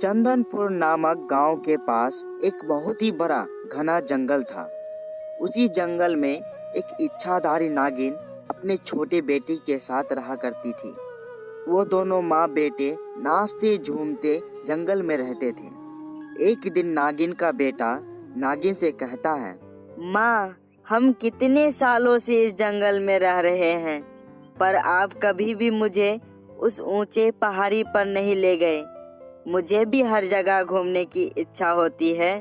चंदनपुर नामक गांव के पास एक बहुत ही बड़ा घना जंगल था। उसी जंगल में एक इच्छाधारी नागिन अपने छोटे बेटे के साथ रहा करती थी। वो दोनों माँ बेटे नाचते झूमते जंगल में रहते थे। एक दिन नागिन का बेटा नागिन से कहता है, माँ, हम कितने सालों से इस जंगल में रह रहे हैं, पर आप कभी भी मुझे उस ऊंचे पहाड़ी पर नहीं ले गए। मुझे भी हर जगह घूमने की इच्छा होती है,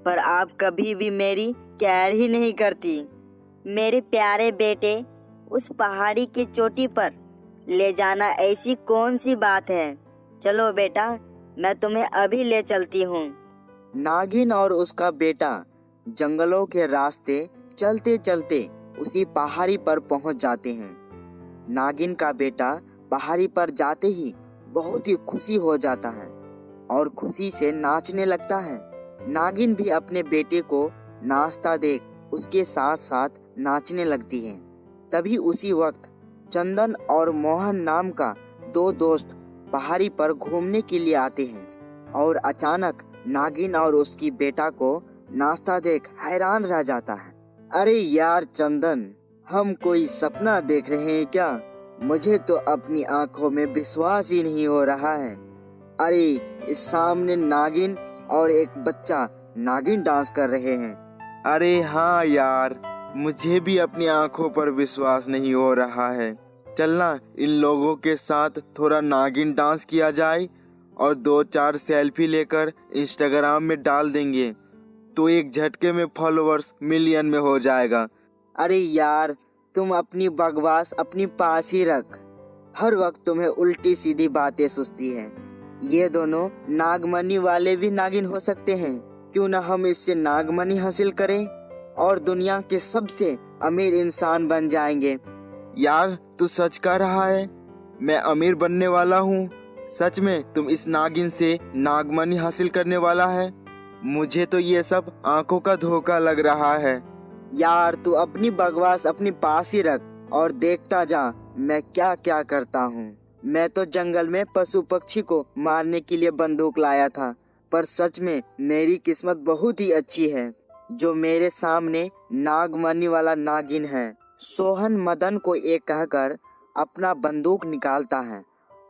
पर आप कभी भी मेरी केयर ही नहीं करती। मेरे प्यारे बेटे, उस पहाड़ी की चोटी पर ले जाना ऐसी कौन सी बात है? चलो बेटा, मैं तुम्हें अभी ले चलती हूँ। नागिन और उसका बेटा जंगलों के रास्ते चलते चलते उसी पहाड़ी पर पहुंच जाते हैं। नागिन का बेटा पहाड़ी पर जाते ही बहुत ही खुशी हो जाता है और खुशी से नाचने लगता है। नागिन भी अपने बेटे को नाचता देख उसके साथ साथ नाचने लगती है। तभी उसी वक्त चंदन और मोहन नाम का दो दोस्त पहाड़ी पर घूमने के लिए आते हैं और अचानक नागिन और उसकी बेटा को नाचता देख हैरान रह जाता है। अरे यार चंदन, हम कोई सपना देख रहे हैं क्या? मुझे तो अपनी आंखों में विश्वास ही नहीं हो रहा है। अरे इस सामने नागिन और एक बच्चा नागिन डांस कर रहे हैं। अरे हाँ यार, मुझे भी अपनी आंखों पर विश्वास नहीं हो रहा है। चलना इन लोगों के साथ थोड़ा नागिन डांस किया जाए और 2-4 सेल्फी लेकर इंस्टाग्राम में डाल देंगे तो एक झटके में फॉलोअर्स मिलियन में हो जाएगा। अरे यार, तुम अपनी बकवास अपनी पास ही रख। हर वक्त तुम्हें उल्टी सीधी बातें सुझती हैं। ये दोनों नागमणि वाले भी नागिन हो सकते हैं। क्यों ना हम इससे नागमणि हासिल करें और दुनिया के सबसे अमीर इंसान बन जाएंगे। यार तू सच कह रहा है? मैं अमीर बनने वाला हूँ? सच में तुम इस नागिन से नागमणि हासिल करने वाला है? मुझे तो ये सब आंखों का धोखा लग रहा है। यार तू अपनी बकवास अपनी पास ही रख और देखता जा मैं क्या क्या करता हूँ। मैं तो जंगल में पशु पक्षी को मारने के लिए बंदूक लाया था, पर सच में मेरी किस्मत बहुत ही अच्छी है जो मेरे सामने नागमणि वाला नागिन है। सोहन मदन को ये कहकर अपना बंदूक निकालता है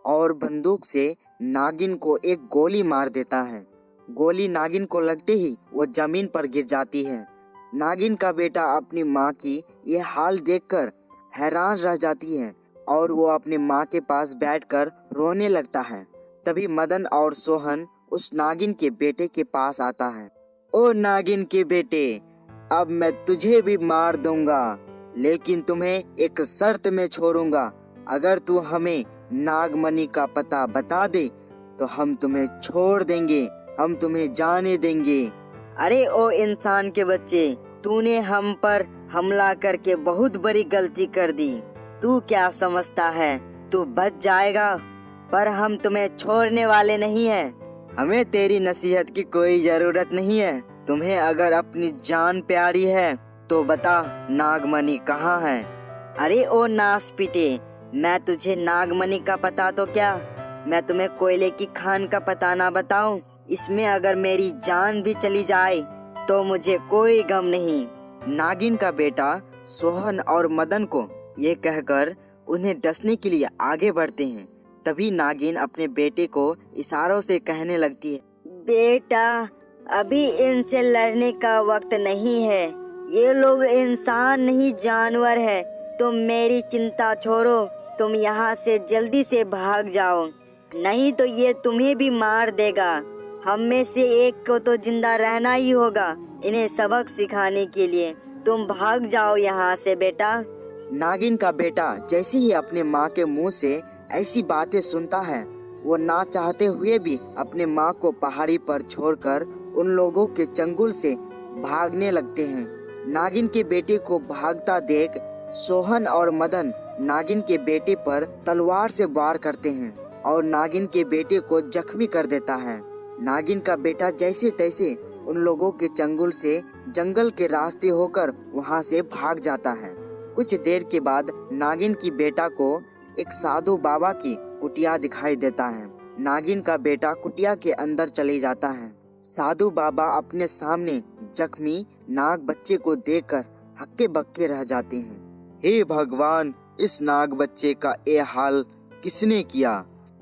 और बंदूक से नागिन को एक गोली मार देता है। गोली नागिन को लगते ही वो जमीन पर गिर जाती है। नागिन का बेटा अपनी माँ की ये हाल देखकर हैरान रह जाती है और वो अपनी माँ के पास बैठकर रोने लगता है। तभी मदन और सोहन उस नागिन के बेटे के पास आता है। ओ नागिन के बेटे, अब मैं तुझे भी मार दूंगा, लेकिन तुम्हें एक शर्त में छोड़ूंगा। अगर तू हमें नागमणि का पता बता दे तो हम तुम्हें छोड़ देंगे, हम तुम्हें जाने देंगे। अरे ओ इंसान के बच्चे, तूने हम पर हमला करके बहुत बड़ी गलती कर दी। तू क्या समझता है तू बच जाएगा? पर हम तुम्हें छोड़ने वाले नहीं हैं। हमें तेरी नसीहत की कोई जरूरत नहीं है। तुम्हें अगर अपनी जान प्यारी है तो बता नागमणि कहाँ है? अरे ओ नास पीटे, मैं तुझे नागमणि का पता तो क्या, मैं तुम्हें कोयले की खान का पता ना बताऊं? इसमें अगर मेरी जान भी चली जाए तो मुझे कोई गम नहीं। नागिन का बेटा सोहन और मदन को ये कहकर उन्हें डसने के लिए आगे बढ़ते हैं। तभी नागिन अपने बेटे को इशारों से कहने लगती है, बेटा, अभी इनसे लड़ने का वक्त नहीं है। ये लोग इंसान नहीं जानवर है। तुम मेरी चिंता छोड़ो, तुम यहाँ से जल्दी से भाग जाओ, नहीं तो ये तुम्हें भी मार देगा। हम में से एक को तो जिंदा रहना ही होगा इन्हें सबक सिखाने के लिए। तुम भाग जाओ यहाँ से बेटा। नागिन का बेटा जैसे ही अपने माँ के मुंह से ऐसी बातें सुनता है, वो ना चाहते हुए भी अपने माँ को पहाड़ी पर छोड़कर उन लोगों के चंगुल से भागने लगते हैं। नागिन के बेटे को भागता देख सोहन और मदन नागिन के बेटे पर तलवार से वार करते हैं और नागिन के बेटे को जख्मी कर देता है। नागिन का बेटा जैसे तैसे उन लोगों के चंगुल से जंगल के रास्ते होकर वहां से भाग जाता है। कुछ देर के बाद नागिन की बेटा को एक साधु बाबा की कुटिया दिखाई देता है। नागिन का बेटा कुटिया के अंदर चले जाता है। साधु बाबा अपने सामने जख्मी नाग बच्चे को देखकर हक्के बक्के रह जाते हैं। हे भगवान, इस नाग बच्चे का ये हाल किसने किया?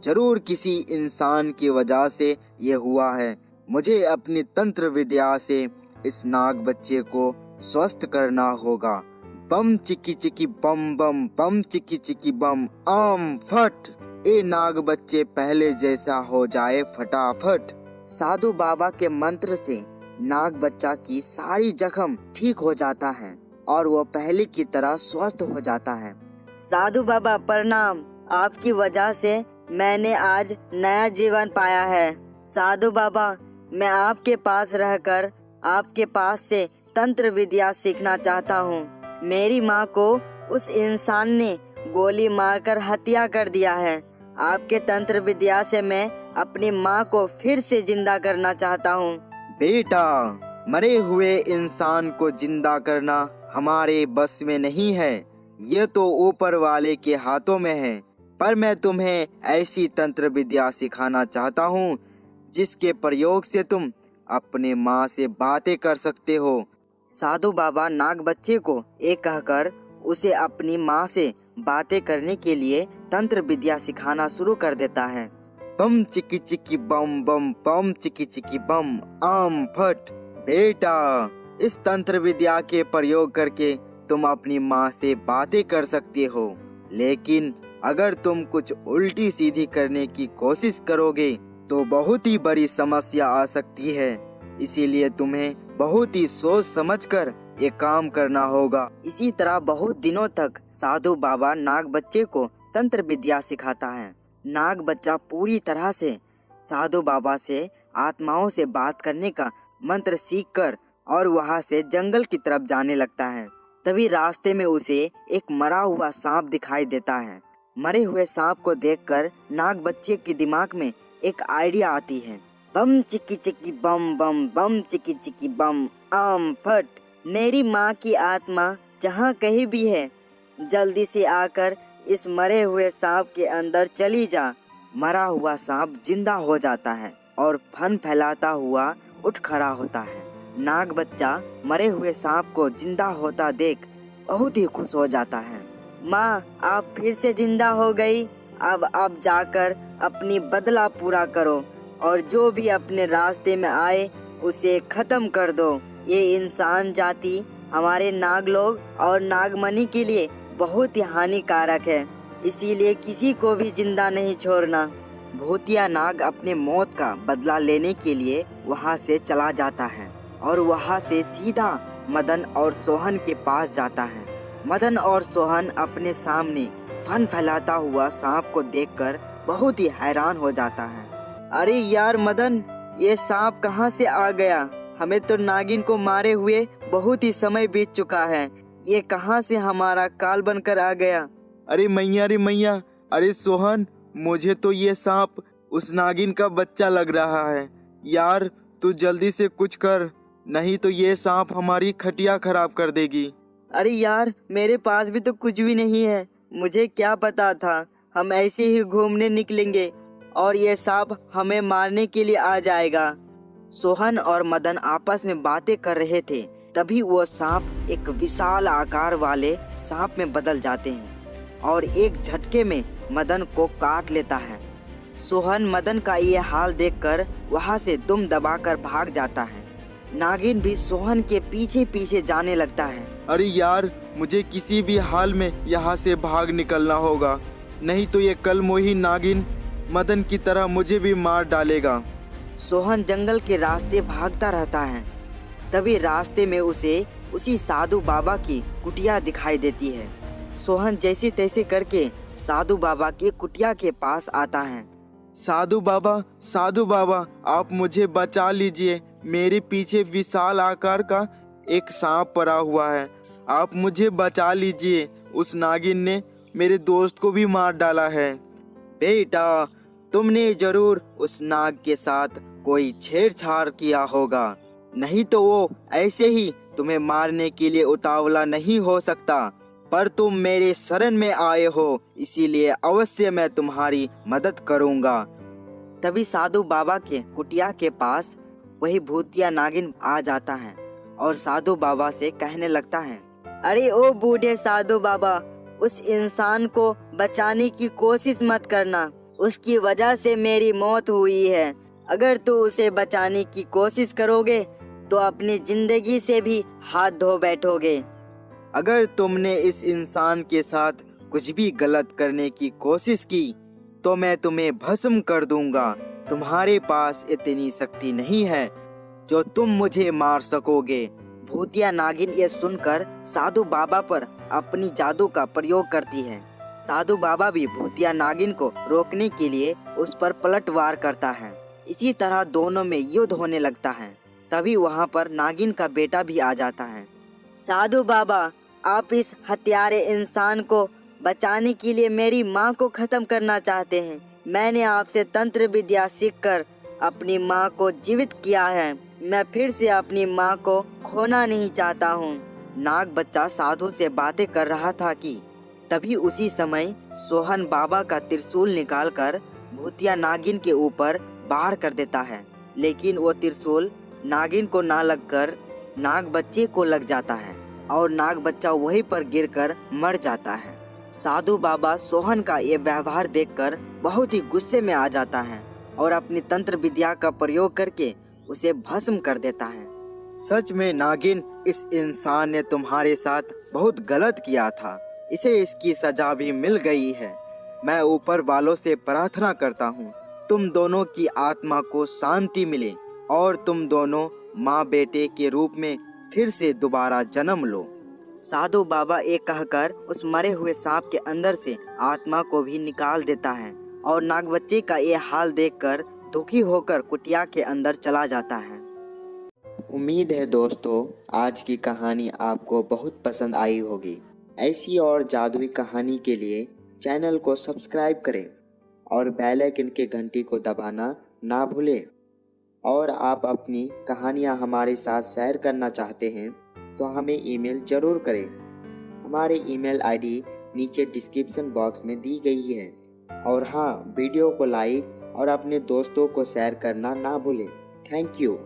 जरूर किसी इंसान की वजह से ये हुआ है। मुझे अपनी तंत्र विद्या से इस नाग बच्चे को स्वस्थ करना होगा। बम चिकी चिकी बम बम, बम चिकी चिकी बम, आम फट। ये नाग बच्चे पहले जैसा हो जाए फटाफट। साधु बाबा के मंत्र से नाग बच्चा की सारी जख्म ठीक हो जाता है और वो पहले की तरह स्वस्थ हो जाता है। साधु बाबा प्रणाम, आपकी वजह से मैंने आज नया जीवन पाया है। साधु बाबा, मैं आपके पास रहकर आपके पास से तंत्र विद्या सीखना चाहता हूँ। मेरी माँ को उस इंसान ने गोली मारकर हत्या कर दिया है। आपके तंत्र विद्या से मैं अपनी माँ को फिर से जिंदा करना चाहता हूँ। बेटा, मरे हुए इंसान को जिंदा करना हमारे बस में नहीं है, ये तो ऊपर वाले के हाथों में है। पर मैं तुम्हें ऐसी तंत्र विद्या सिखाना चाहता हूँ जिसके प्रयोग से तुम अपने माँ से बातें कर सकते हो। साधु बाबा नाग बच्चे को एक कहकर उसे अपनी माँ से बातें करने के लिए तंत्र विद्या सिखाना शुरू कर देता है। बम चिकी चिकी बम बम, बम चिकी चिकी बम, आम फट। बेटा, इस तंत्र विद्या के प्रयोग करके तुम अपनी माँ से बातें कर सकते हो, लेकिन अगर तुम कुछ उल्टी सीधी करने की कोशिश करोगे तो बहुत ही बड़ी समस्या आ सकती है। इसीलिए तुम्हें बहुत ही सोच समझकर ये काम करना होगा। इसी तरह बहुत दिनों तक साधु बाबा नाग बच्चे को तंत्र विद्या सिखाता है। नाग बच्चा पूरी तरह से साधु बाबा से आत्माओं से बात करने का मंत्र सीखकर और वहां से जंगल की तरफ जाने लगता है। तभी रास्ते में उसे एक मरा हुआ सांप दिखाई देता है। मरे हुए सांप को देखकर नाग बच्चे के दिमाग में एक आइडिया आती है। बम चिकी चिकी बम बम, बम चिकी चिकी बम, आम फट। मेरी माँ की आत्मा जहाँ कहीं भी है, जल्दी से आकर इस मरे हुए सांप के अंदर चली जा। मरा हुआ सांप जिंदा हो जाता है और फन फैलाता हुआ उठ खड़ा होता है। नाग बच्चा मरे हुए सांप को जिंदा होता देख बहुत ही खुश हो जाता है। माँ, आप फिर से जिंदा हो गई। अब आप जाकर अपनी बदला पूरा करो और जो भी अपने रास्ते में आए उसे खत्म कर दो। ये इंसान जाति हमारे नागलोक और नागमणि के लिए बहुत ही हानिकारक है, इसीलिए किसी को भी जिंदा नहीं छोड़ना। भूतिया नाग अपने मौत का बदला लेने के लिए वहाँ से चला जाता है और वहाँ से सीधा मदन और सोहन के पास जाता है। मदन और सोहन अपने सामने फन फैलाता हुआ सांप को देखकर बहुत ही हैरान हो जाता है। अरे यार मदन, ये सांप कहाँ से आ गया? हमें तो नागिन को मारे हुए बहुत ही समय बीत चुका है, ये कहाँ से हमारा काल बनकर आ गया? अरे मैया, रे मैया, अरे सोहन, मुझे तो ये सांप उस नागिन का बच्चा लग रहा है। यार तू जल्दी से कुछ कर, नहीं तो ये सांप हमारी खटिया खराब कर देगी। अरे यार, मेरे पास भी तो कुछ भी नहीं है, मुझे क्या पता था हम ऐसे ही घूमने निकलेंगे और ये सांप हमें मारने के लिए आ जाएगा। सोहन और मदन आपस में बातें कर रहे थे, तभी वो सांप एक विशाल आकार वाले सांप में बदल जाते हैं और एक झटके में मदन को काट लेता है। सोहन मदन का ये हाल देखकर वहाँ से दुम दबाकर भाग जाता है। नागिन भी सोहन के पीछे पीछे जाने लगता है। अरे यार, मुझे किसी भी हाल में यहाँ से भाग निकलना होगा, नहीं तो ये कल मोही नागिन मदन की तरह मुझे भी मार डालेगा। सोहन जंगल के रास्ते भागता रहता है। तभी रास्ते में उसे उसी साधु बाबा की कुटिया दिखाई देती है। सोहन जैसे तैसे करके साधु बाबा की कुटिया के पास आता है। साधु बाबा, आप मुझे बचा लीजिए। मेरे पीछे विशाल आकार का एक सांप पड़ा हुआ है, आप मुझे बचा लीजिए। उस नागिन ने मेरे दोस्त को भी मार डाला है। बेटा, तुमने जरूर उस नाग के साथ कोई छेड़छाड़ किया होगा, नहीं तो वो ऐसे ही तुम्हें मारने के लिए उतावला नहीं हो सकता। पर तुम मेरे शरण में आए हो, इसीलिए अवश्य मैं तुम्हारी मदद करूंगा। तभी साधु बाबा के कुटिया के पास वही भूतिया नागिन आ जाता है और साधु बाबा से कहने लगता है, अरे ओ बूढ़े साधु बाबा, उस इंसान को बचाने की कोशिश मत करना, उसकी वजह से मेरी मौत हुई है। अगर तू उसे बचाने की कोशिश करोगे तो अपनी जिंदगी से भी हाथ धो बैठोगे। अगर तुमने इस इंसान के साथ कुछ भी गलत करने की कोशिश की तो मैं तुम्हें भस्म कर दूंगा। तुम्हारे पास इतनी शक्ति नहीं है जो तुम मुझे मार सकोगे। भूतिया नागिन ये सुनकर साधु बाबा पर अपनी जादू का प्रयोग करती है। साधु बाबा भी भूतिया नागिन को रोकने के लिए उस पर पलटवार करता है। इसी तरह दोनों में युद्ध होने लगता है। तभी वहाँ पर नागिन का बेटा भी आ जाता है। साधु बाबा, आप इस हत्यारे इंसान को बचाने के लिए मेरी माँ को खत्म करना चाहते हैं। मैंने आपसे तंत्र विद्या सीखकर अपनी माँ को जीवित किया है। मैं फिर से अपनी माँ को खोना नहीं चाहता हूँ। नाग बच्चा साधु से बातें कर रहा था कि तभी उसी समय सोहन बाबा का त्रिशूल निकालकर भूतिया नागिन के ऊपर बाढ़ कर देता है, लेकिन वो त्रिशूल नागिन को ना लगकर नाग बच्चे को लग जाता है और नाग बच्चा वहीं पर गिरकर मर जाता है। साधु बाबा सोहन का ये व्यवहार देखकर बहुत ही गुस्से में आ जाता है और अपनी तंत्र विद्या का प्रयोग करके उसे भस्म कर देता है। सच में नागिन, इस इंसान ने तुम्हारे साथ बहुत गलत किया था। इसे इसकी सजा भी मिल गई है। मैं ऊपर वालों से प्रार्थना करता हूँ तुम दोनों की आत्मा को शांति मिले और तुम दोनों माँ बेटे के रूप में फिर से दोबारा जन्म लो। साधु बाबा ये कहकर उस मरे हुए सांप के अंदर से आत्मा को भी निकाल देता है और नाग बच्चे का ये हाल देखकर दुखी होकर कुटिया के अंदर चला जाता है। उम्मीद है दोस्तों आज की कहानी आपको बहुत पसंद आई होगी। ऐसी और जादुई कहानी के लिए चैनल को सब्सक्राइब करें और बेल आइकन के घंटी को दबाना ना भूलें। और आप अपनी कहानियाँ हमारे साथ शेयर करना चाहते हैं तो हमें ईमेल ज़रूर करें। हमारी ईमेल आईडी नीचे डिस्क्रिप्शन बॉक्स में दी गई है। और हाँ, वीडियो को लाइक और अपने दोस्तों को शेयर करना ना भूलें। Thank you.